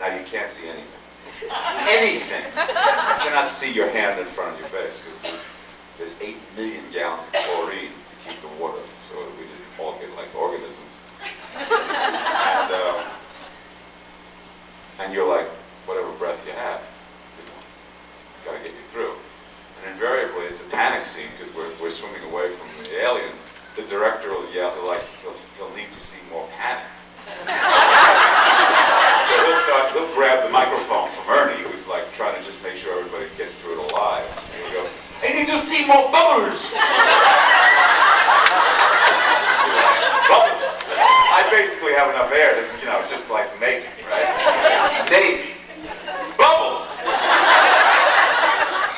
Now you can't see anything. Anything! You cannot see your hand in front of your face because there's 8 million gallons of chlorine to keep the water so that we didn't all get like organisms. And you're like, whatever breath you have, you know, got to get you through. And invariably, it's a panic scene because we're swimming away from the aliens. The director will yell, he'll need to see more panic. So he'll grab the microphone from Ernie, who's like trying to just make sure everybody gets through it alive. And he'll go, I need to see more bubbles! Bubbles! I basically have enough air to, you know, just like make it, right? Maybe. Bubbles!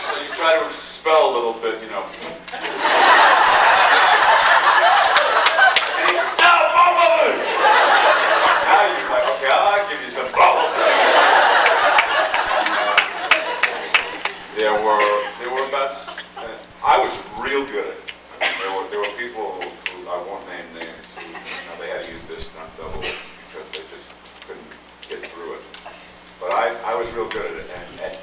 So you try to expel a little bit, you know. And he's, no, bubbles! Now you're like, okay, I'll give you some bubbles. There were about, I was real good at it. There were people who I won't name names, who, you know, they had to use their stunt doubles because they just couldn't get through it. But I was real good at it, and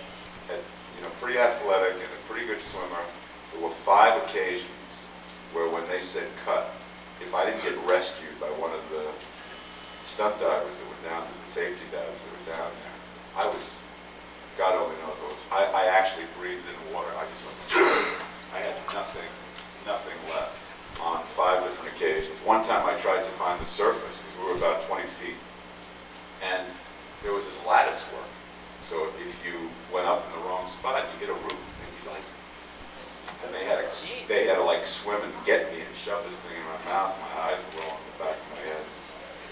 you know, pretty athletic and a pretty good swimmer. There were 5 occasions where when they said cut, if I didn't get rescued by one of the stunt divers that were down, the safety divers that were down there, I was, God only knows what was, I actually breathed in water. I just went, I had nothing left on 5 different occasions. One time I tried to find the surface because we were about 20 feet, and there was this lattice work. So if you went up in the wrong spot, you hit a roof, and you like, and they had to like swim and get me and shove this thing in my mouth. My eyes were rolling in the back of my head.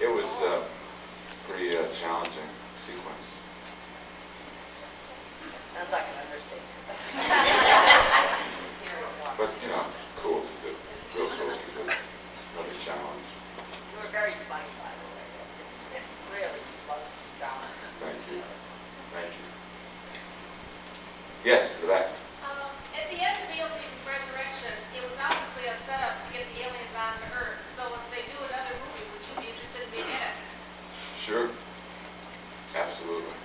It was a pretty challenging sequence. Sounds like an understatement. But, you know, cool to do. Real cool to do. Another challenge. You were very funny, by the way. It really slows down. Thank you. Thank you. Yes, to the back. At the end of the Alien Resurrection, it was obviously a setup to get the aliens onto Earth. So if they do another movie, would you be interested in being in it? Sure. Absolutely.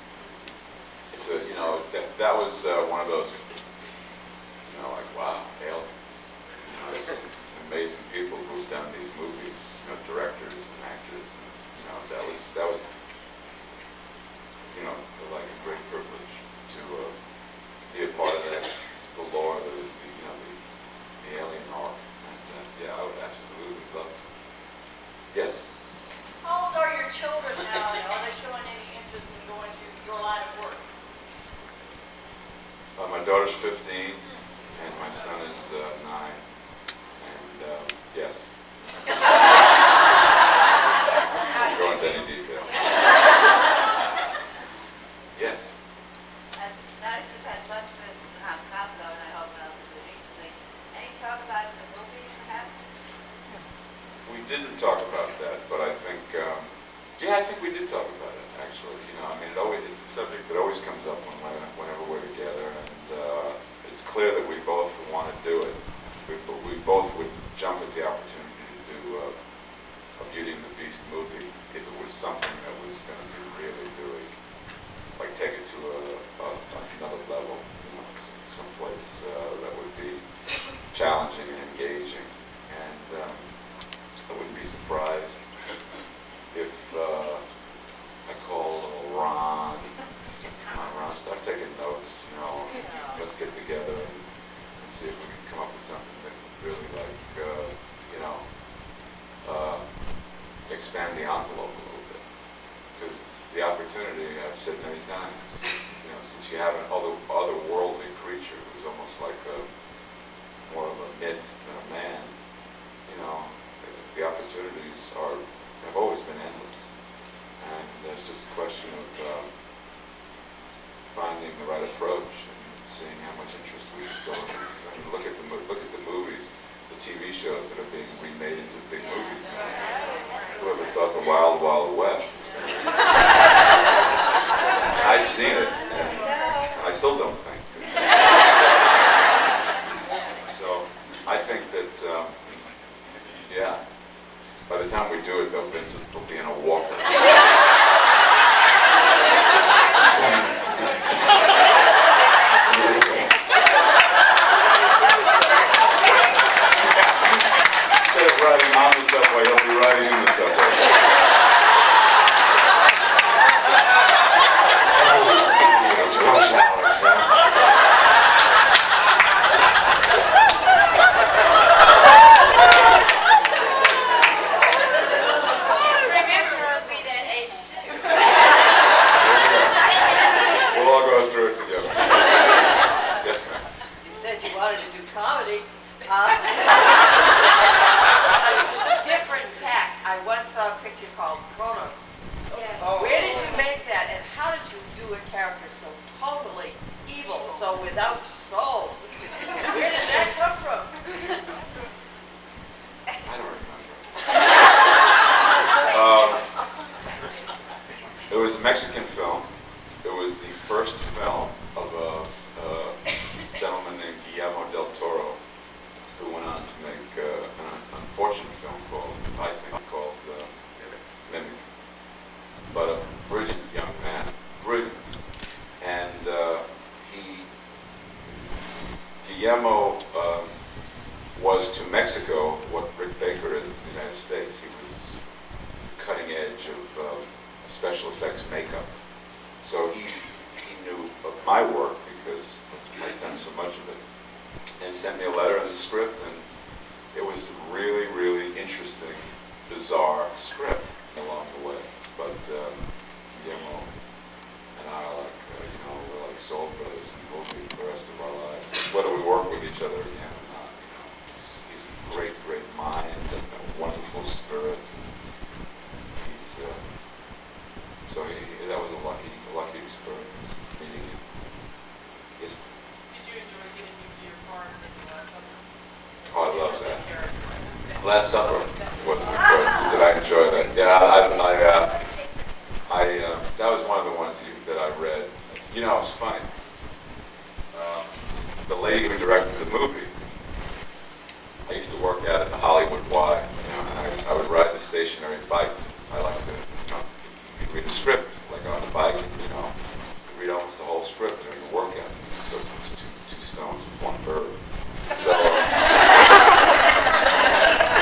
It's a, you know, that was one of those, you know, like, wow, aliens. You know, there's some amazing people who've done these movies, you know, directors and actors. And, you know, that was, you know, like a great privilege to be a part of that, the lore that is the, you know, the alien arc. And yeah, I would absolutely love to. Yes. How old are your children now, and are they showing any interest in going to your line of work? My daughter's 15, and my son is 9. And yes. I won't go into any detail. Yes. And now that you've had lunch with Picasso, and I hope relatively recently, any talk about the movies, perhaps? We didn't talk about that, but I think, yeah, I think we did talk about it, actually. You know, I mean, it's a subject that always comes up whenever we're together, and it's clear that we both want to do it. We both would jump at the opportunity to do a Beauty and the Beast movie if it was something that was going to be really, like, take it to another level, you know, someplace that would be challenging and engaging. And I wouldn't be surprised if I call Ron. Come on, Ron, start taking notes. You know, let's get together and see if we can come up with something that would really, like, you know, expand the envelope a little bit. Because the opportunity, I've said many times, you know, since you have an otherworldly creature who's almost like more of a myth than a man, you know, the opportunities have always been endless. And it's just a question of finding the right approach and seeing how much interest we should go into. I mean, look at the movies, the TV shows that are being remade into big movies now. Whoever thought the Wild Wild West? I've seen it, and I still don't think. So I think that, yeah, by the time we do it, though, Vincent will be in a walker. film. It was the first film of a gentleman named Guillermo del Toro, who went on to make an unfortunate film called, I think, called Mimic. But a brilliant young man, brilliant. And Guillermo was to Mexico what Rick Baker is to the United States. He was cutting edge of special effects makeup. So he knew of my work because I'd done so much of it, and sent me a letter and the script, and it was a really, really interesting, bizarre script along the way. But Guillermo and I are like, we're like soul brothers, and we'll be for the rest of our lives. Whether we work with each other again or not, he's a great, great mind and a wonderful spirit. So that was a lucky experience meeting him. Yes. Did you enjoy getting into your car and making Last Supper? Oh, I love that. Last Supper was good. Did I enjoy that? Yeah, that was one of the ones that I read. You know, it's funny. The lady who directed the movie, I used to work out at the Hollywood Y, and I would ride the stationary bike. I like to, you read a script, like on the bike, and, you read almost the whole script during your workout. So it's two stones with one bird. So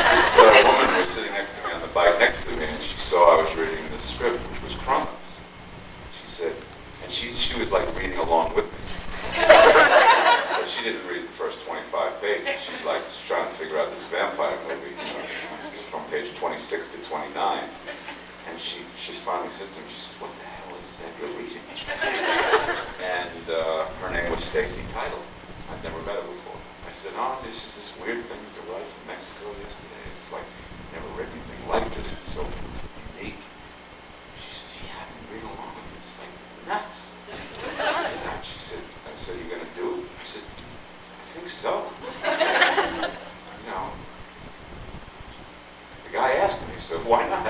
this woman was sitting next to me on the bike next to me, and she saw I was reading the script, which was Chronos. She said, and she was like reading along with me. But she didn't read the first 25 pages. She's trying to figure out this vampire movie, from page 26 to 29. And she finally says to me, she says, "What the hell is that you're reading?" And her name was Stacy Title. I'd never met her before. I said, "Oh, this is this weird thing that arrived from Mexico yesterday. It's like, never read anything like this. It's so unique." She says, "Yeah, I've been reading along with it. It's like nuts." Yeah. She said, "So you're going to do it?" I said, "I think so." The guy asked me, so why not?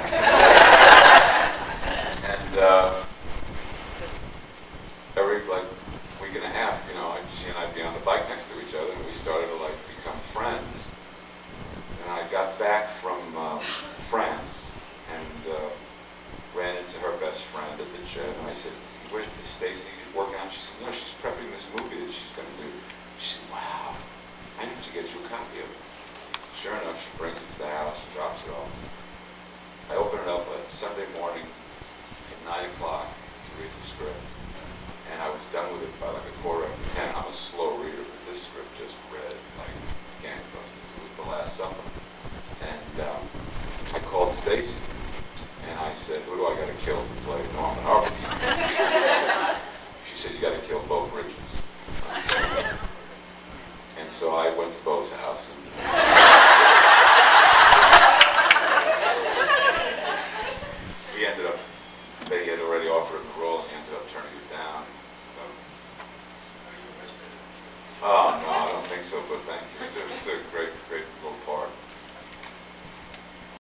And every week and a half, she and I'd be on the bike next to each other, and we started to become friends. And I got back from France and ran into her best friend at the gym, and I said, "Where's Stacy working out?" She said, "No, she's prepping this movie that she's going to do." She said, "Wow, I need to get you a copy of it." Sure enough, she brings it to the house and drops it off. I open it up on Sunday morning at 9 o'clock.